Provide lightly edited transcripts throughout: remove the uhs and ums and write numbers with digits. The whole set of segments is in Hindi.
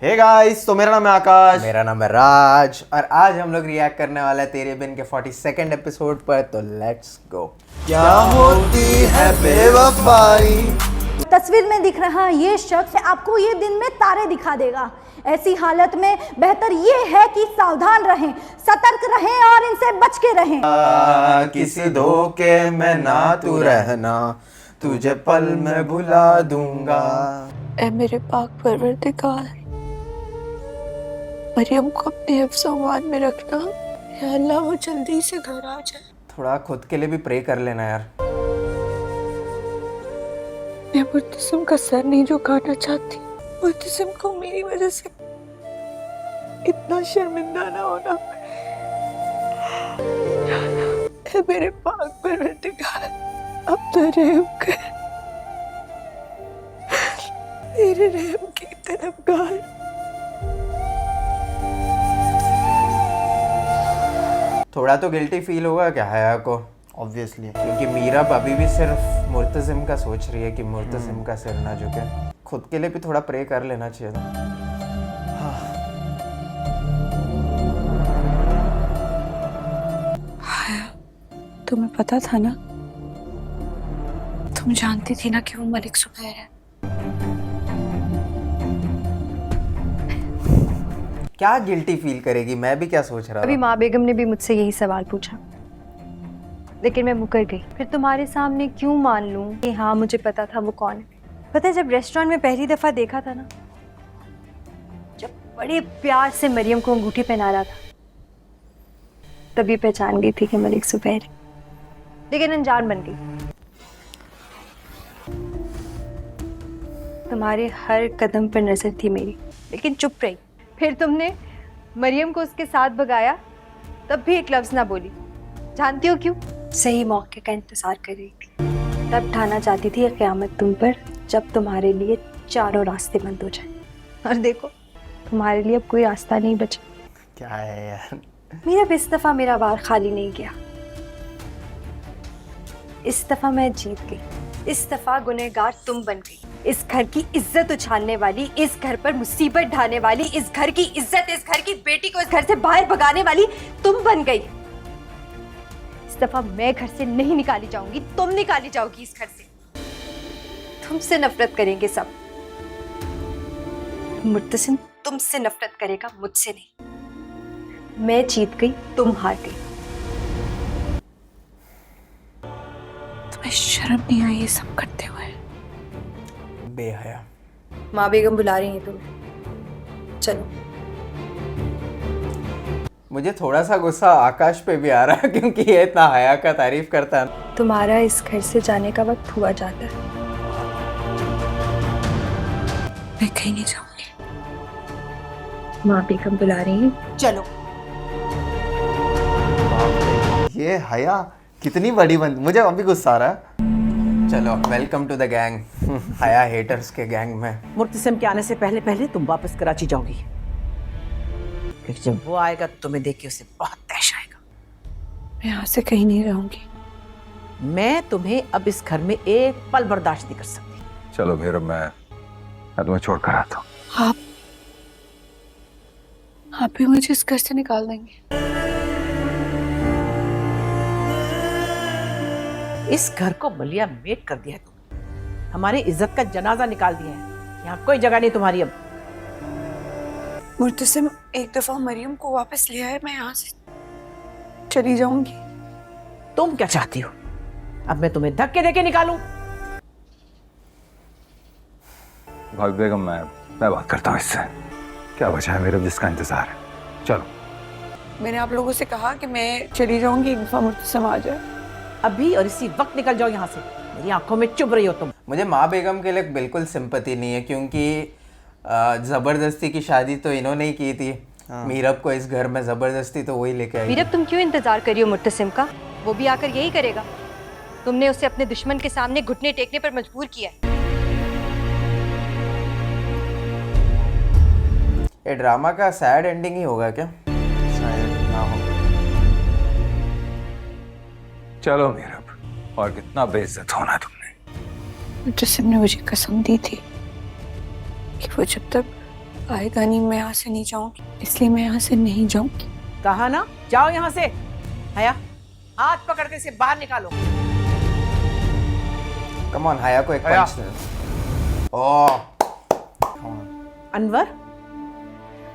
हे गाइस, तो मेरा नाम है आकाश। मेरा नाम है राज और आज हम लोग रिएक्ट करने वाले हैं तेरे बिन के 42nd एपिसोड पर। तो लेट्स गो। क्या होती है बेवफाई। तस्वीर में दिख रहा ये शख्स आपको ये दिन में तारे दिखा देगा। ऐसी हालत में बेहतर ये है कि सावधान रहें, सतर्क रहें और इनसे बच के रहें। किसी धोखे में ना तू रहना, तुझे पल में भुला दूंगा। ऐ मेरे पाक परवरदिगार, मरियम को अपने हिफ्ज़-ओ-अमान में रखना। या अल्लाह वो जल्दी से घर आ जाए। थोड़ा खुद के लिए भी प्रे कर लेना यार। मैं मुर्तसिम का सर नहीं झुकाना चाहती। मुर्तसिम को मेरी वजह से इतना शर्मिंदा ना होना पड़े। ऐ मेरे पाक परवरदिगार, अब तो रहम कर, तेरे रहम की तलबगार। थोड़ा तो गिल्टी फील होगा क्या हया को, ऑब्वियसली, क्योंकि मीरब अभी भी सिर्फ मुर्तसिम का सोच रही है कि मुर्तसिम का सिर ना झुके। खुद के लिए भी थोड़ा प्रे कर लेना चाहिए था। तुम्हें पता था ना, तुम जानती थी ना कि वो मलिक सुबैर है। क्या गिल्टी फील करेगी, मैं भी क्या सोच रहा अभी था। माँ बेगम ने भी मुझसे यही सवाल पूछा, लेकिन मैं मुकर गई। फिर तुम्हारे सामने क्यों मान लूं कि हाँ मुझे पता था वो कौन है। पता है, जब रेस्टोरेंट में पहली दफा देखा था ना, जब बड़े प्यार से मरियम को अंगूठी पहना रहा था, तभी पहचान गई थी कि मलिक सुबैर है। लेकिन अनजान बन गई। तुम्हारे हर कदम पर नजर थी मेरी, लेकिन चुप रही। फिर तुमने मरियम को उसके साथ भगाया, तब भी एक लफ्ज ना बोली। जानती हो क्यों? सही मौके का इंतजार कर रही थी। तब ठाना चाहती थी क़यामत तुम पर, जब तुम्हारे लिए चारों रास्ते बंद हो जाए। और देखो, तुम्हारे लिए अब कोई रास्ता नहीं बचा। क्या है यार। मेरा इस दफा मेरा वार खाली नहीं गया। इस दफा मैं जीत गई। इस दफा गुनहगार तुम बन गई। इस घर की इज्जत उछालने वाली, इस घर पर मुसीबत ढाने वाली, इस घर की इज्जत, इस घर की बेटी को इस घर से बाहर भगाने वाली तुम बन गई। इस दफा मैं घर से नहीं निकाली जाऊंगी, तुम निकाली जाओगी इस घर से। तुमसे नफरत करेंगे सब। मुर्तसिम तुमसे नफरत करेगा, मुझसे नहीं। मैं जीत गई, तुम हार गई। तुम्हें शर्म नहीं आई ये सब करते हुए? बेहया। माँ बेगम बुला रही हैं तुम्हें, चलो। मुझे थोड़ा सा गुस्सा आकाश पे भी आ रहा है, क्योंकि ये इतना हया का तारीफ करता है। तुम्हारा इस घर से जाने का वक्त हुआ जाता है। मैं कहीं नहीं जाऊंगी। माँ बेगम बुला रही हैं, चलो। ये हया कितनी बड़ी बंद, मुझे अभी गुस्सा आ रहा है। चलो, वेलकम टू द गैंग। हया हेटर्स के गैंग में। मुर्तसिम के आने से पहले पहले तुम वापस कराची जाओगी, लेकिन जब वो आएगा तो तुम्हें देख के उसे बहुत तैश आएगा। मैं यहाँ से कहीं नहीं रहूंगी। मैं तुम्हें अब इस घर में एक पल बर्दाश्त नहीं कर सकती। चलो मीरब, मैं तुम्हें छोड़ कर आता हूँ। आप भी मुझे इस घर से निकाल देंगे? इस घर को बलिया मेट कर दिया है तुमने। हमारी इज्जत का जनाजा निकाल दिया है। यहाँ कोई जगह नहीं तुम्हारी अब। मुर्तसिम एक दफा मरियम को वापस ले आए, मैं यहाँ से चली जाऊंगी। तुम क्या चाहती हो? अब मैं तुम्हें धक्के देके निकालूं? भाभी बेगम, मैं बात करता हूँ इससे। क्या वजह है मीरब जिसका इंतजार है? चलो। मैंने आप लोगों से कहा कि मैं चली जाऊंगी एक दफा मुर्तसिम आ जाए। अभी और इसी वक्त निकल जाओ यहाँ से। मेरी आंखों में चुभ रही हो तुम। मुझे माँ बेगम के लिए बिल्कुल सिंपैथी नहीं है, क्योंकि जबरदस्ती की शादी तो इन्होंने ही की थी। मीरब को इस घर में जबरदस्ती तो वही लेके आई। मीरब, तुम क्यों इंतजार कर रही हो मुर्तसिम का? वो भी आकर यही करेगा। तुमने उसे अपने दुश्मन के सामने घुटने टेकने पर मजबूर किया है। ये ड्रामा का सैड एंडिंग ही होगा क्या? शायद ना हो। चलो मीरब, और कितना बेइज्जत होना तुमने। मुर्तसिम ने मुझे कसम दी थी कि वो जब तक आएगा नहीं, मैं यहाँ से नहीं जाऊंगी, इसलिए मैं यहाँ से नहीं जाऊंगी। कहा ना, जाओ यहाँ से। हया, हाथ पकड़ के इसे बाहर निकालो। कम ऑन, हया को एक हया। पंच दे। ओह, अनवर,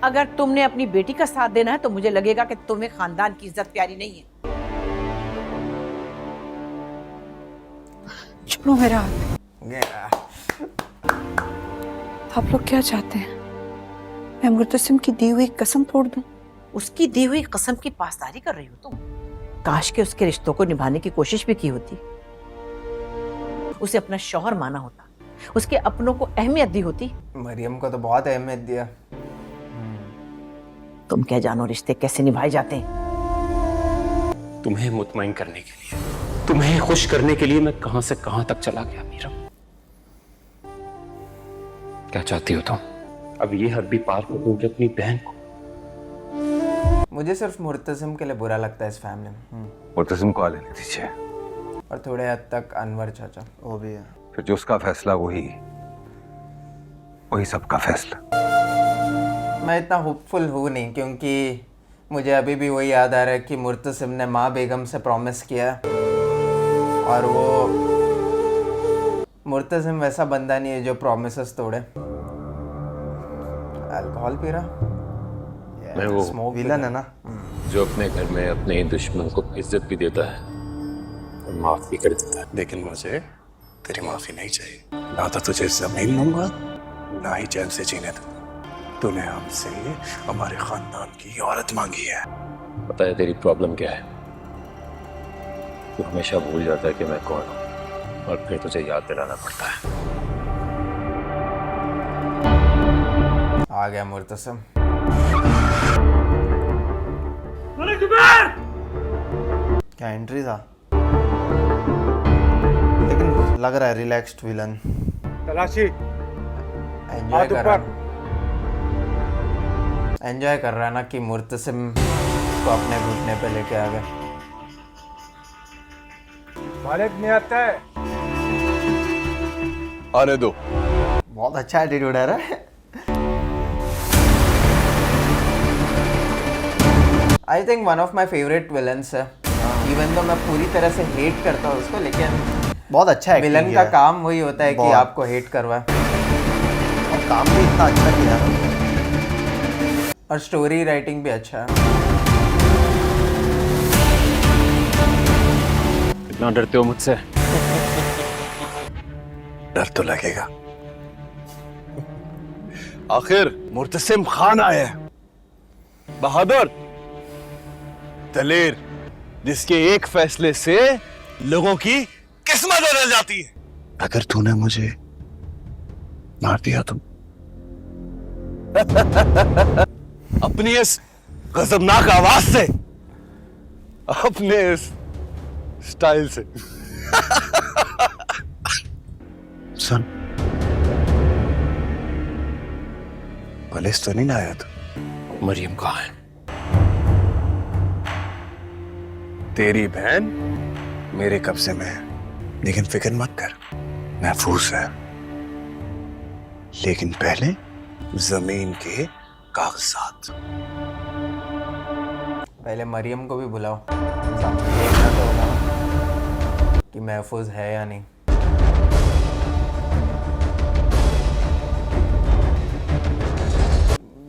अगर तुमने अपनी बेटी का साथ देना है तो मुझे लगेगा कि तुम्हें खानदान की इज्जत प्यारी नहीं है। छोड़ो मेरा हाथ। गया। आप लोग क्या चाहते हैं? मैं मुर्तसिम की दी हुई कसम तोड़ दूं? उसकी दी हुई कसम की पासदारी कर रही हो तुम? काश के उसके रिश्तों को निभाने की कोशिश भी की होती, उसे अपना शौहर माना होता, उसके अपनों को अहमियत दी होती। मरियम को तो बहुत अहमियत दिया। तुम क्या जानो रिश्ते कैसे निभाए जाते हैं। तुम्हें मुतमईन करने के लिए, तुम्हें खुश करने के लिए मैं कहां से कहां तक चला गया मीरा। क्या चाहती हो तुम? अब ये हद भी पार कर दोगे अपनी बहन को? मुझे सिर्फ मुर्तसिम के लिए बुरा लगता है इस फैमिली में। मुर्तसिम को आ लेने दीजिए, और थोड़े हद तक अनवर चाचा। वो भी है। फिर जो उसका फैसला वही सबका फैसला। मैं इतना होपफुल हूँ नहीं, क्योंकि मुझे अभी भी वही याद आ रहा है कि मुर्तसिम ने माँ बेगम से प्रॉमिस किया, और वो मुर्तसिम वैसा बंदा नहीं है जो प्रॉमिसेस तोड़े। अल्कोहल पी रहा, मैं वो स्मोक विलन है ना। जो अपने घर में अपने ही दुश्मन को इज्जत भी देता है और माफ भी कर देता है। लेकिन मुझे तेरी माफी नहीं चाहिए। ना तो तुझे जमीन दूंगा, ना ही चैन से जीने दूंगा। तूने हमसे हमारे खानदान की औरत मांगी है। पता है तेरी प्रॉब्लम क्या है? तू हमेशा भूल जाता है कि मैं कौन हूँ, और फिर तुझे याद दिलाना पड़ता है। आ गया मुर्तसिम। क्या एंट्री था, लेकिन लग रहा है रिलैक्स्ड विलन। एंजॉय कर रहा है ना कि मुर्तसिम को अपने घुटने पे लेके आ गया। मालिक नहीं आता है। आने दो। बहुत अच्छा एटीट्यूड है रे। I think one of my favourite villains है। इवन तो मैं पूरी तरह से हेट करता हूँ उसको, लेकिन बहुत अच्छा है। विलन का काम वही होता है कि बहुत। आपको हेट करवाए, और काम भी इतना अच्छा किया। और स्टोरी राइटिंग भी अच्छा है। इतना डरते हो मुझसे? डर तो लगेगा। आखिर मुर्तसिम खान आए हैं, बहादुर, दलेर, जिसके एक फैसले से लोगों की किस्मत बदल जाती है। अगर तूने मुझे मार दिया तो अपनी इस गजबनाक आवाज से, अपने इस स्टाइल से सुन, पुलिस तो नहीं लाया तू? मरियम कहाँ है? तेरी बहन मेरे कब्जे में है, लेकिन फिक्र मत कर, महफूज है। लेकिन पहले जमीन के कागजात। पहले मरियम को भी बुलाओ, देखना तो होगा कि महफूज है या नहीं।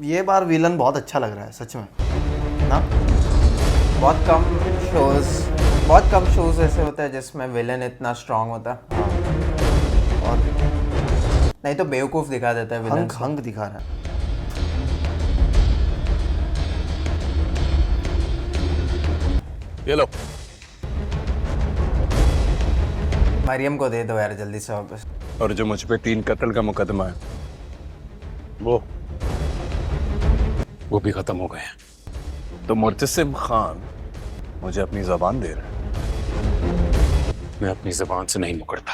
ये बार विलन बहुत अच्छा लग रहा है सच में ना। बहुत कम शोज ऐसे होता है जिसमें विलन इतना स्ट्रांग होता है, और नहीं तो बेवकूफ दिखा देता है विलन। हंक हंक दिखा रहा है। ये लो। मरियम को दे दो यार जल्दी से वापस। और जो मुझ पे 3 कत्ल का मुकदमा है वो भी खत्म हो गए। तो मुर्तसिम खान मुझे अपनी जबान दे रहा है। मैं अपनी जबान से नहीं मुकरता।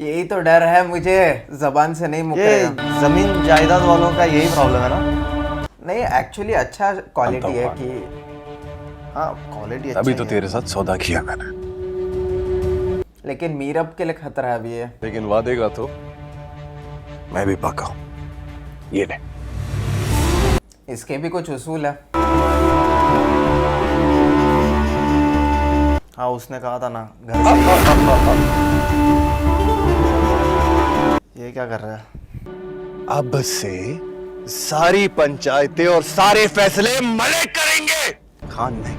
यही तो डर है मुझे, जबान से नहीं ये मुकरेगा। जमीन जायदाद वालों का यही प्रॉब्लम है ना। नहीं एक्चुअली अच्छा क्वालिटी है कि हाँ क्वालिटी अच्छी अभी तो है। तेरे साथ सौदा किया मैंने, लेकिन मीरब के लिए खतरा भी है। लेकिन वादे का तो मैं भी पक्का हूं। ये ले। इसके भी कुछ उसूल है। हाँ उसने कहा था ना घर से। ये क्या कर रहा है? अब से सारी पंचायतें और सारे फैसले मलिक करेंगे। खान नहीं,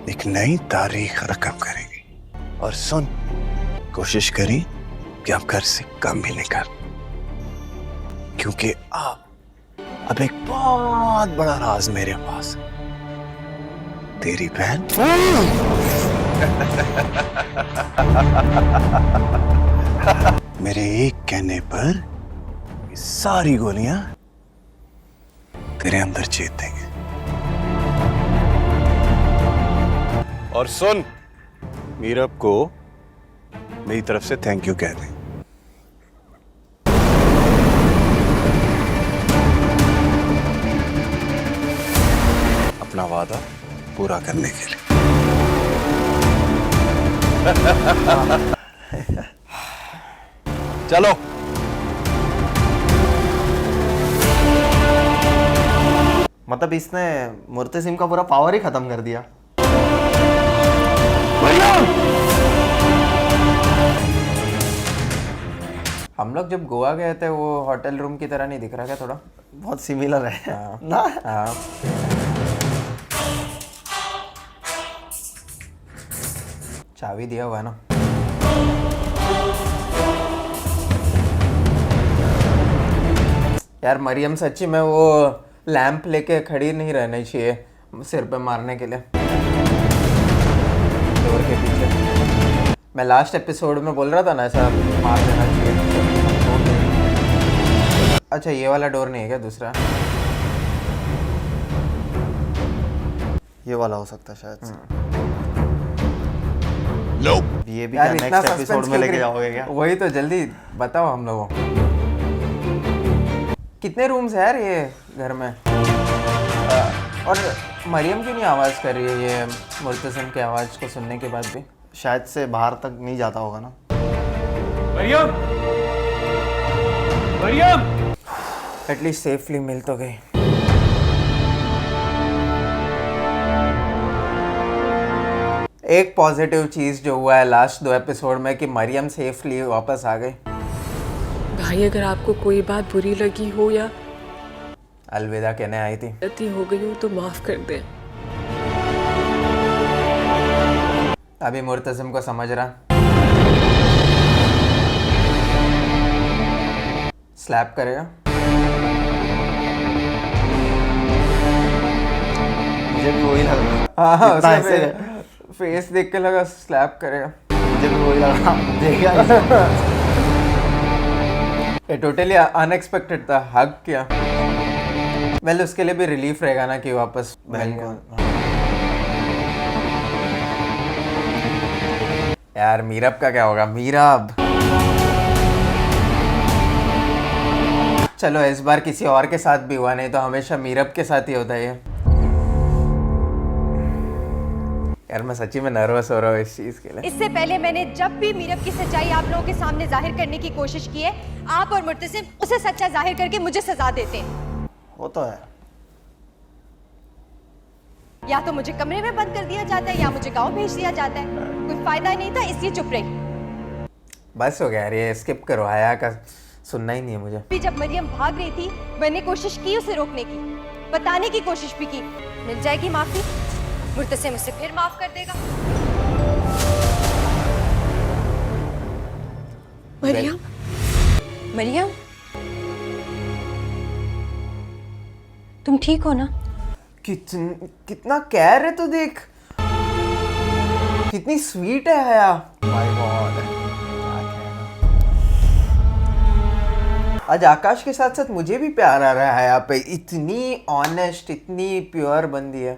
एक नई तारीख रकम करेंगे। और सुन, कोशिश करी कि आप घर से कम भी नहीं कर, क्योंकि अब एक बहुत बड़ा राज मेरे पास है। तेरी बहन मेरे एक कहने पर ये सारी गोलियां तेरे अंदर चेत देंगे। और सुन, मीरब को मेरी तरफ से थैंक यू कह दे। अपना वादा पूरा करने के लिए। चलो। मतलब इसने मुर्तसिम का पूरा पावर ही खत्म कर दिया। हम लोग जब गोवा गए थे वो होटल रूम की तरह नहीं दिख रहा क्या थोड़ा? बहुत सिमिलर है हाँ। ना। हाँ। चाबी दिया हुआ है ना। यार मरियम सच्ची में वो लैंप लेके खड़ी नहीं रहनी चाहिए सिर पे मारने के लिए डोर के पीछे। मैं लास्ट एपिसोड में बोल रहा था ना ऐसा मार देना चाहिए। अच्छा ये वाला डोर नहीं है क्या दूसरा? ये वाला हो सकता है शायद से। ये भी यार क्या इतना नेक्स्ट एपिसोड सस्पेंस में लेके जाओगे क्या? वही तो, जल्दी बताओ हम लोगों को। कितने रूम्स है यार ये घर में? और मरियम क्यों नहीं आवाज़ कर रही है ये मुर्तसिम की आवाज़ को सुनने के बाद भी? शायद से बाहर तक नहीं जाता होगा ना। मरियम, मरियम, एटलीस्ट सेफली मिल तो गई। एक पॉजिटिव चीज़ जो हुआ है लास्ट 2 एपिसोड में कि मरियम सेफली वापस आ गई। भाई अगर आपको कोई बात बुरी लगी हो या अलविदा कहने आई थी। गलती हो गई हो तो माफ कर दें। अभी मुर्तसिम को समझ रहा। स्लैप करेगा। मुझे भी वही लग रहा। हाँ इतना ऐसे फेस देख के लगा स्लैप करेगा। मुझे भी वही लगा देगा। ये टोटली अनएक्सपेक्टेड था। हग किया। वेल उसके लिए भी रिलीफ रहेगा ना कि वापस बहन मिल को। गया। यार मीरब का क्या होगा? मीरब चलो इस बार किसी और के साथ भी हुआ, नहीं तो हमेशा मीरब के साथ ही होता है ये। यार मैं सच्ची में नर्वस हो रहा हूँ इस चीज़ के लिए। इससे पहले मैंने जब भी मीरब की सच्चाई आप लोगों के सामने जाहिर करने की कोशिश की है, आप और मुर्तसिम उसे सच्चा जाहिर करके मुझे सजा देते हैं। वो तो है। या तो मुझे कमरे में बंद कर दिया जाता है या मुझे गांव भेज दिया जाता है। कोई फायदा नहीं था, इसलिए चुप रही। बस हो गया यार, ये स्किप करो। हया का सुनना ही नहीं है मुझे। भी जब मरियम भाग रही थी मैंने कोशिश की उसे रोकने की, बताने की कोशिश भी की। मिल जाएगी माफी, मुर्तसिम उसे फिर माफ कर देगा। मरियम, मरियम तुम ठीक हो ना? कितना केयर है तो देख, कितनी स्वीट है हया। My God. आज आकाश के साथ साथ मुझे भी प्यार आ रहा है हया पे। इतनी ऑनेस्ट, इतनी प्योर बंदी है।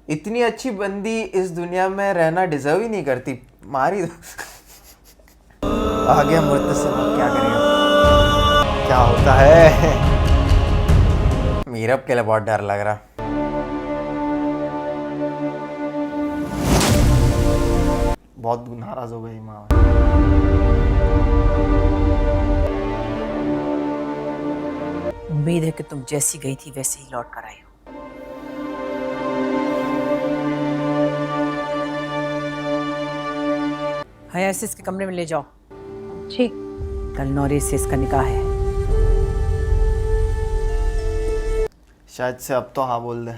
इतनी अच्छी बंदी इस दुनिया में रहना डिजर्व ही नहीं करती। मारी आ गया मुर्तसिम, अब क्या करेगा? क्या होता है? मीरब के लिए बहुत डर लग रहा। बहुत नाराज हो गई माँ। उम्मीद है कि तुम जैसी गई थी वैसे ही लौट कर आई हो। हया इसे इसके कमरे में ले जाओ। जी। कल 9 से इसका निकाह है। शायद से अब तो हाँ बोल दे।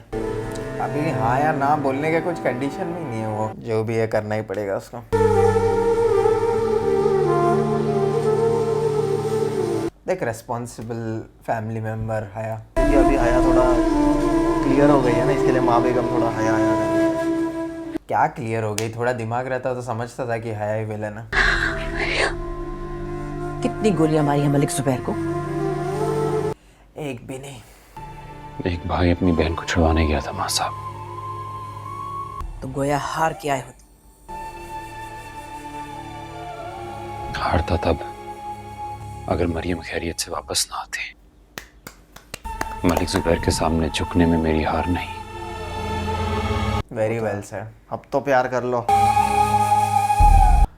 अभी हाँ या ना बोलने का कुछ कंडीशन में नहीं है, वो जो भी है करना ही पड़ेगा उसको। देख, रेस्पॉन्सिबल फैमिली मेंबर हया। क्योंकि अभी हया थोड़ा क्लियर हो गई है ना, इसके लिए माँ बेगम थोड़ा हया कर रही है। क्या क्लियर हो गई? थोड़ा दिमाग रहता तो समझता था कि हया ही विलन है। कितनी गोलियां मारी है मलिक जुबैर को? एक भी नहीं। एक भाई अपनी बहन को छुड़वाने गया था माँ साहब। तो गोया हार के आए होते। हारता तब अगर मरियम खैरियत से वापस ना आते। मलिक जुबैर के सामने झुकने में मेरी हार नहीं। Very well sir. अब तो प्यार कर लो।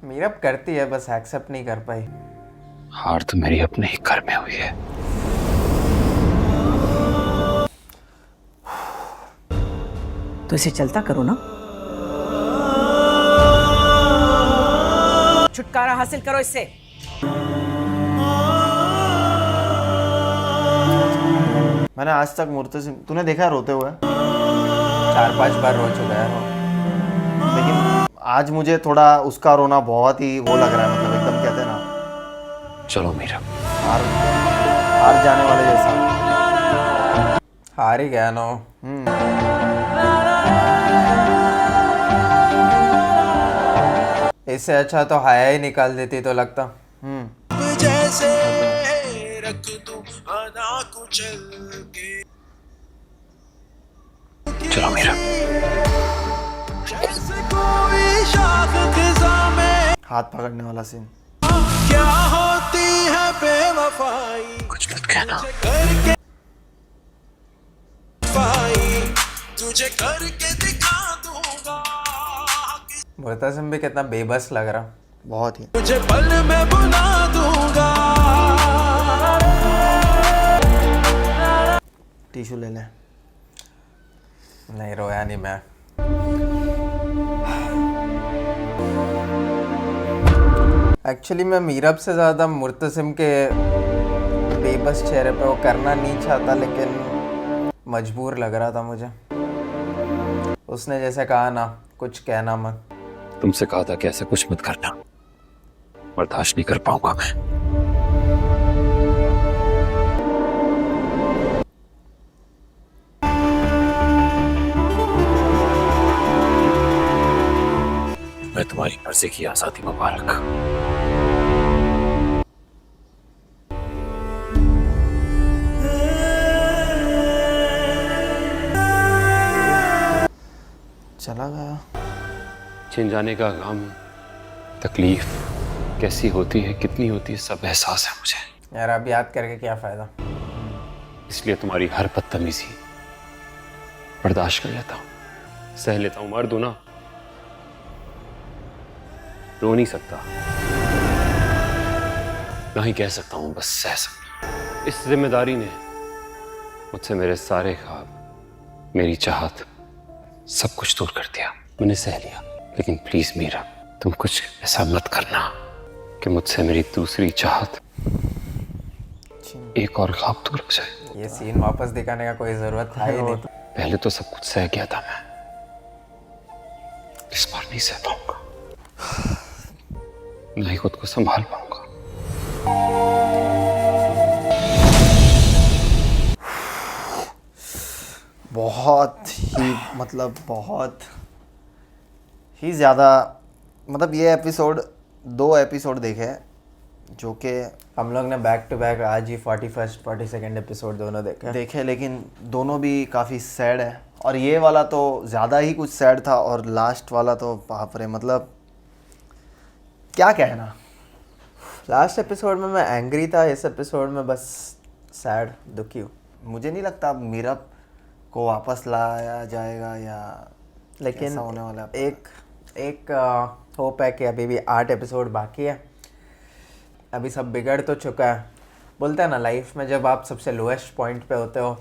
मीरब करती है, बस एक्सेप्ट नहीं कर पाई। हार तो मेरी अपने ही घर में हुई है। तो इसे चलता करो ना, छुटकारा हासिल करो इससे। मैंने आज तक मुर्तसिम, तूने देखा है रोते हुए? 4-5 बार रो चुका है वो। लेकिन आज मुझे थोड़ा उसका रोना बहुत ही वो लग रहा है, मतलब एकदम कहते हैं ना चलो मीरा। हार जाने वाले जैसा। हार ही गया ना। इससे अच्छा तो हया ही निकाल देती तो लगता। जैसे रख दूं आना कुचल के। चलो मीरा। जैसे कोई शाख खिज़ा में हाथ पकड़ने वाला सीन। क्या होती है बेवफाई। कुछ मत कहना। करके वफाई तुझे करके दिखा दूंगा। मुर्तसिम भी कितना बेबस लग रहा। बहुत ही। तुझे पल में बुला दूंगा। टिश्यू ले ले। नहीं रोया नहीं मैं। एक्चुअली मैं मीरब से ज़्यादा मुर्तसिम के बेबस चेहरे पे वो करना नहीं चाहता, लेकिन मजबूर लग रहा था मुझे। उसने जैसे कहा ना, कुछ कहना मत। तुमसे कहा था कि ऐसा कुछ मत करना। बर्दाश्त नहीं कर पाऊंगा मैं। मैं तुम्हारी मर्जी की आजादी मुबारक। चला गया। छिन जाने का गम, तकलीफ कैसी होती है, कितनी होती है, सब एहसास है मुझे। यार अब याद करके क्या फ़ायदा। इसलिए तुम्हारी हर बदतमीजी बर्दाश्त कर लेता हूँ, सह लेता हूँ। मर्द हूं ना, रो नहीं सकता, ना ही कह सकता हूँ, बस सह सकता हूँ। इस जिम्मेदारी ने मुझसे मेरे सारे ख्वाब, मेरी चाहत, सब कुछ दूर कर दिया। मैंने सह लिया, लेकिन प्लीज मीरा, तुम कुछ ऐसा मत करना कि मुझसे मेरी दूसरी चाहत, एक और ख्वाब दूर हो जाए। ये सीन वापस दिखाने का कोई ज़रूरत था ही नहीं। पहले तो सब कुछ सह गया था मैं, इस बार नहीं सह पाऊंगा, ना ही खुद को संभाल पाऊंगा। बहुत ही बहुत ही ज़्यादा, मतलब ये एपिसोड 2 एपिसोड देखे जो कि हम लोग ने बैक टू बैक आज ही 41st 42nd एपिसोड दोनों देखे, लेकिन दोनों भी काफ़ी सैड है। और ये वाला तो ज़्यादा ही कुछ सैड था, और लास्ट वाला तो बाप रे, मतलब क्या कहना। लास्ट एपिसोड में मैं एंग्री था, इस एपिसोड में बस सैड, दुखी हूँ। मुझे नहीं लगता अब मीरब को वापस लाया जाएगा या लेकिन कैसा होने वाला है। एक होप है कि अभी भी 8 एपिसोड बाकी है। अभी सब बिगड़ तो चुका है। बोलते हैं ना, लाइफ में जब आप सबसे लोएस्ट पॉइंट पे होते हो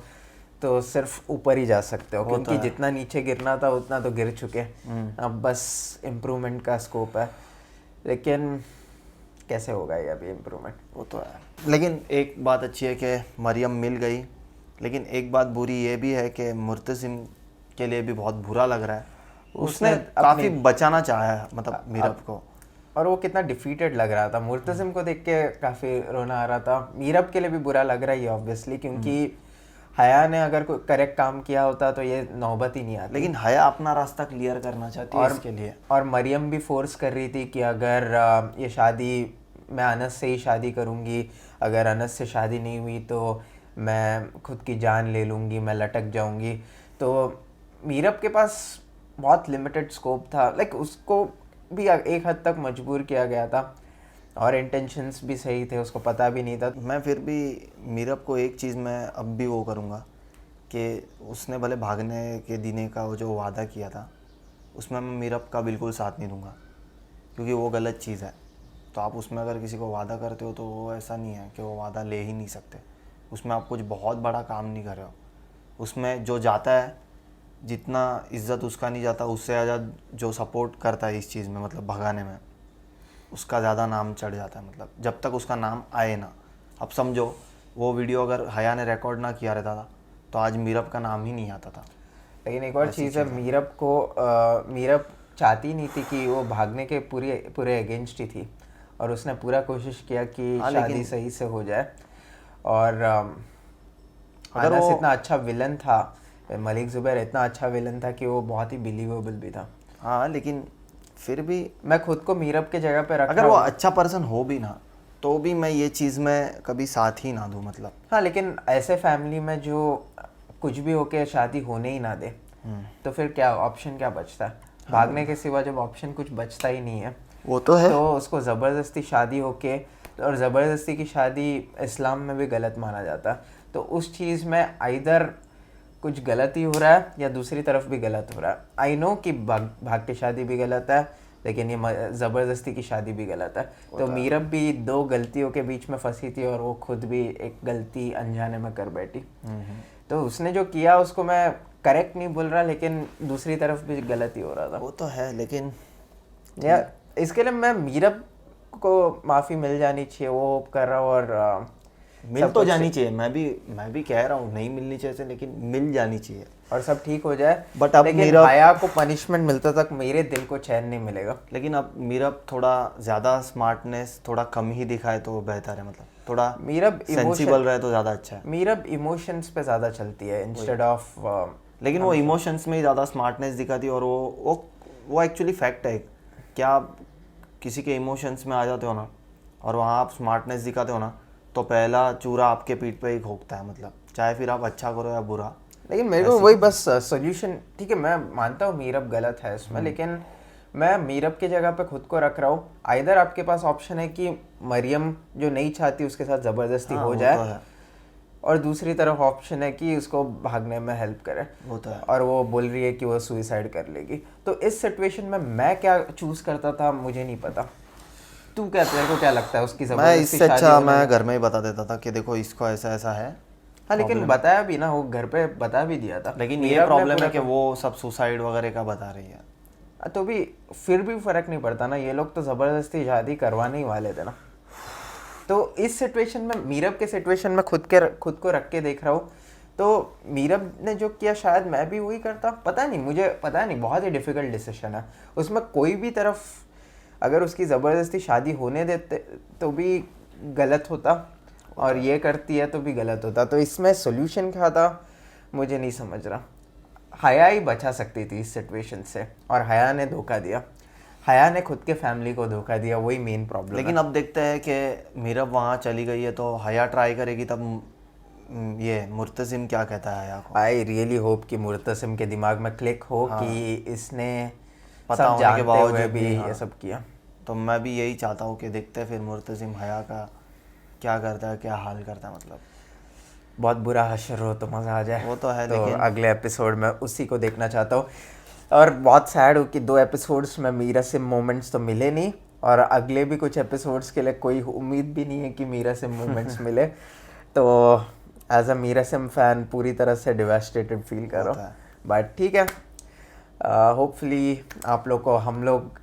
तो सिर्फ ऊपर ही जा सकते हो, क्योंकि जितना नीचे गिरना था उतना तो गिर चुके। अब बस इम्प्रूवमेंट का स्कोप है, लेकिन कैसे होगा ये अभी इम्प्रूवमेंट? वो तो है। लेकिन एक बात अच्छी है कि मरियम मिल गई, लेकिन एक बात बुरी ये भी है कि मुर्तसिम के लिए भी बहुत बुरा लग रहा है। उसने काफ़ी बचाना चाहा है मतलब मीरब को, और वो कितना डिफीटेड लग रहा था। मुर्तसिम को देख के काफ़ी रोना आ रहा था। मीरब के लिए भी बुरा लग रहा है ये ऑब्वियसली, क्योंकि हया ने अगर कोई करेक्ट काम किया होता तो ये नौबत ही नहीं आती। लेकिन हया अपना रास्ता क्लियर करना चाहती है इसके लिए। और मरियम भी फोर्स कर रही थी कि अगर ये शादी, मैं अनस से ही शादी करूँगी, अगर अनस से शादी नहीं हुई तो मैं खुद की जान ले लूँगी, मैं लटक जाऊँगी। तो मीरब के पास बहुत लिमिटेड स्कोप था। लाइक उसको भी एक हद तक मजबूर किया गया था, और इंटेंशंस भी सही थे, उसको पता भी नहीं था। मैं फिर भी मीरब को एक चीज़ मैं अब भी वो करूँगा कि उसने भले भागने के देने का वो जो वादा किया था उसमें मैं मीरब का बिल्कुल साथ नहीं दूंगा, क्योंकि वो गलत चीज़ है। तो आप उसमें अगर किसी को वादा करते हो तो वो ऐसा नहीं है कि वो वादा ले ही नहीं सकते। उसमें आप कुछ बहुत बड़ा काम नहीं कर रहे हो। उसमें जो जाता है, जितना इज्जत उसका नहीं जाता, उससे ज़्यादा जो सपोर्ट करता है इस चीज़ में, मतलब भगाने में, उसका ज़्यादा नाम चढ़ जाता है। मतलब जब तक उसका नाम आए ना, अब समझो वो वीडियो अगर हया ने रिकॉर्ड ना किया रहता था तो आज मीरब का नाम ही नहीं आता था। लेकिन एक और चीज़ है, मीरब चाहती नहीं थी कि वो भागने के पूरे अगेंस्ट ही थी, और उसने पूरा कोशिश किया कि शादी सही से हो जाए। और अगर वो इतना अच्छा विलन था, मलिक ज़ुबैर इतना अच्छा विलन था कि वो बहुत ही बिलीवेबल भी था। हाँ, लेकिन फिर भी मैं खुद को मीरब के जगह पे रख, अगर वो अच्छा पर्सन हो भी ना तो भी मैं ये चीज़ में कभी साथ ही ना दूँ मतलब। हाँ, लेकिन ऐसे फैमिली में जो कुछ भी होके शादी होने ही ना दे, तो फिर क्या ऑप्शन क्या बचता है? भागने के सिवा जब ऑप्शन कुछ बचता ही नहीं है, वो तो है। तो उसको ज़बरदस्ती शादी होके, और ज़बरदस्ती की शादी इस्लाम में भी गलत माना जाता है। तो उस चीज़ में आइदर कुछ गलत ही हो रहा है या दूसरी तरफ भी गलत हो रहा है। आई नो कि भाग के शादी भी गलत है, लेकिन ये ज़बरदस्ती की शादी भी गलत है। तो मीरब भी 2 गलतियों के बीच में फंसी थी, और वो खुद भी एक गलती अनजाने में कर बैठी। तो उसने जो किया उसको मैं करेक्ट नहीं बोल रहा, लेकिन दूसरी तरफ भी गलत ही हो रहा था। वो तो है, लेकिन या इसके लिए मैं मीरब को माफ़ी मिल जानी चाहिए, वो होप कर रहा हूँ। और मिल तो जानी चाहिए, मैं भी कह रहा हूँ नहीं मिलनी चाहिए, लेकिन मिल जानी चाहिए और सब ठीक हो जाए। बट अब लेकिन हया को पनिशमेंट मिलता तक मेरे दिल को चैन नहीं मिलेगा। लेकिन अब मीरब थोड़ा ज़्यादा स्मार्टनेस थोड़ा कम ही दिखाए तो बेहतर है। मतलब थोड़ा मीरब सेंसिबल रहे तो ज़्यादा अच्छा है। मीरब इमोशंस पे ज़्यादा चलती है इंस्टेड ऑफ, लेकिन वो इमोशंस में ही ज़्यादा स्मार्टनेस दिखाती है, और वो एक्चुअली फैक्ट है। क्या आप किसी के इमोशंस में आ जाते हो ना, और वहाँ आप स्मार्टनेस दिखाते हो ना, तो पहला चूरा आपके पीठ पे ही घोंकता है। मतलब चाहे फिर आप अच्छा करो या बुरा। लेकिन मेरे को वही बस सोल्यूशन, ठीक है मैं मानता हूँ मीरब गलत है इसमें, लेकिन मैं मीरब की जगह पे खुद को रख रहा हूँ। आइदर आपके पास ऑप्शन है कि मरियम जो नहीं चाहती उसके साथ ज़बरदस्ती हो जाए, और दूसरी तरफ ऑप्शन है कि उसको भागने में हेल्प करे, वो तो है। और वो बोल रही है कि वो सुइसाइड कर लेगी। तो इस सिचुएशन में मैं क्या चूज़ करता था मुझे नहीं पता। तू क्या, तेरे को क्या लगता है उसकी मैं ज़बरदस्ती इससे अच्छा शादी मैं घर में ही बता देता था कि देखो इसको ऐसा ऐसा है। हाँ, लेकिन बताया भी ना, वो घर पे बता भी दिया था। लेकिन ये प्रॉब्लम है कि वो सब सुसाइड वगैरह का बता रही है, तो भी फिर भी फर्क नहीं पड़ता ना, ये लोग तो ज़बरदस्ती शादी करवाने ही वाले थे ना। तो इस सिचुएशन में, मीरब के सिचुएशन में खुद को रख के देख रहा हूँ, तो मीरब ने जो किया शायद मैं भी वही करता। पता नहीं, मुझे पता नहीं, बहुत ही डिफ़िकल्ट डिसीजन है। उसमें कोई भी तरफ अगर उसकी ज़बरदस्ती शादी होने देते तो भी गलत होता, और ये करती है तो भी गलत होता। तो इसमें सोल्यूशन क्या था मुझे नहीं समझ रहा। हया ही बचा सकती थी इस सिचुएशन से, और हया ने धोखा दिया। हया ने खुद के फैमिली को धोखा दिया, वही मेन प्रॉब्लम। लेकिन अब देखते हैं कि मीरब वहाँ चली गई है तो हया ट्राई करेगी, तब ये मुर्तसिम क्या कहता है हया को। आई रियली होप कि मुर्तसिम के दिमाग में क्लिक हो कि इसने पता सब होने के जानते हुए बावजूद भी भी, ये सब किया। तो मैं भी यही चाहता हूँ कि देखते हैं फिर मुर्तसिम हया का क्या करता है, क्या हाल करता है। मतलब बहुत बुरा हशर हो तो मज़ा आ जाए। वो तो है, तो लेकिन अगले एपिसोड में उसी को देखना चाहता हूँ। और बहुत सैड हूँ कि 2 एपिसोड्स में मीरा सिम मोमेंट्स तो मिले नहीं, और अगले भी कुछ एपिसोड्स के लिए कोई उम्मीद भी नहीं है कि मीरा सिम मोमेंट्स मिले। तो एज अ मीरा सिम फैन पूरी तरह से डिवास्टेटेड फील कर रहा हूँ, बट ठीक है, होपफुली आप लोग को हम लोग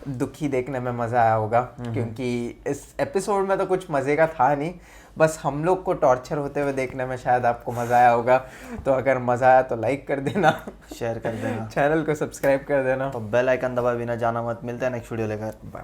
दुखी देखने में मज़ा आया होगा, क्योंकि इस एपिसोड में तो कुछ मज़े का था नहीं, बस हम लोग को टॉर्चर होते हुए देखने में शायद आपको मज़ा आया होगा। तो अगर मज़ा आया तो लाइक कर देना, शेयर कर देना, चैनल को सब्सक्राइब कर देना। तो बेल आइकन दबाए बिना जाना मत। मिलते हैं नेक्स्ट वीडियो लेकर।